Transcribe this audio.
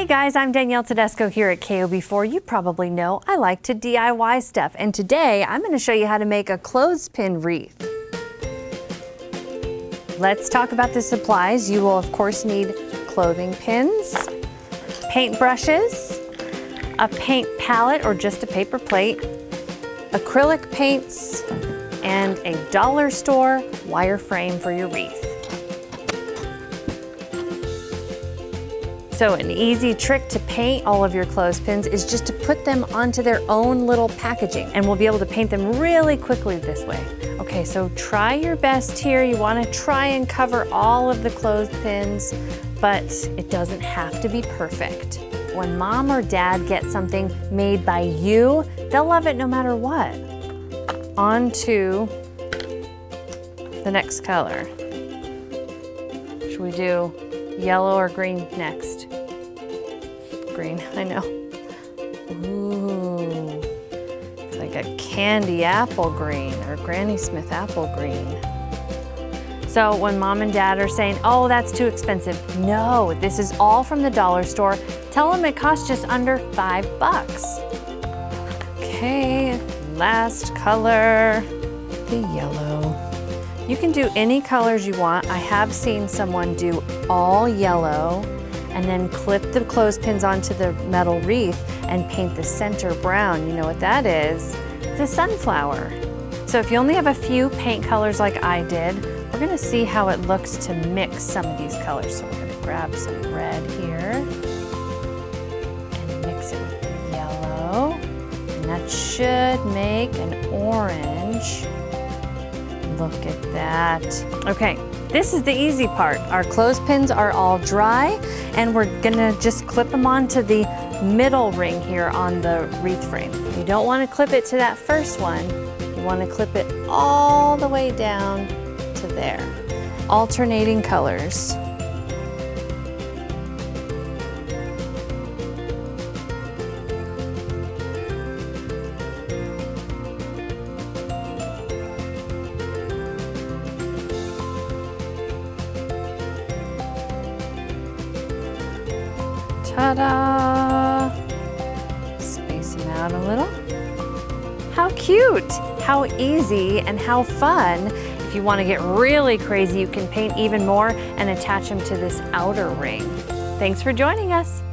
guys, I'm Danielle Todesco here at KOB4. You probably know I like to DIY stuff, and today I'm going to show you how to make a clothespin wreath. Let's talk about the supplies. You will of course need clothing pins, paint brushes, a paint palette or just a paper plate, acrylic paints, and a dollar store wire frame for your wreath. So an easy trick to paint all of your clothespins is just to put them onto their own little packaging, and we'll be able to paint them really quickly this way. Okay, so try your best here. You want to try and cover all of the clothespins, but it doesn't have to be perfect. When mom or dad get something made by you, they'll love it no matter what. On to the next color. Should we do yellow or green next? Green, I know. Ooh, it's like a candy apple green or Granny Smith apple green. So when mom and dad are saying, oh, that's too expensive, no, this is all from the dollar store. Tell them it costs just under $5. Okay, last color, the yellow. You can do any colors you want. I have seen someone do all yellow and then clip the clothespins onto the metal wreath and paint the center brown. You know what that is? It's a sunflower. So if you only have a few paint colors like I did, we're gonna see how it looks to mix some of these colors. So we're gonna grab some red here and mix it with the yellow. And that should make an orange. Look at that. Okay, this is the easy part. Our clothespins are all dry, and we're gonna just clip them onto the middle ring here on the wreath frame. You don't wanna clip it to that first one. You wanna clip it all the way down to there. Alternating colors. Ta-da! Space them out a little. How cute! How easy and how fun. If you want to get really crazy, you can paint even more and attach them to this outer ring. Thanks for joining us.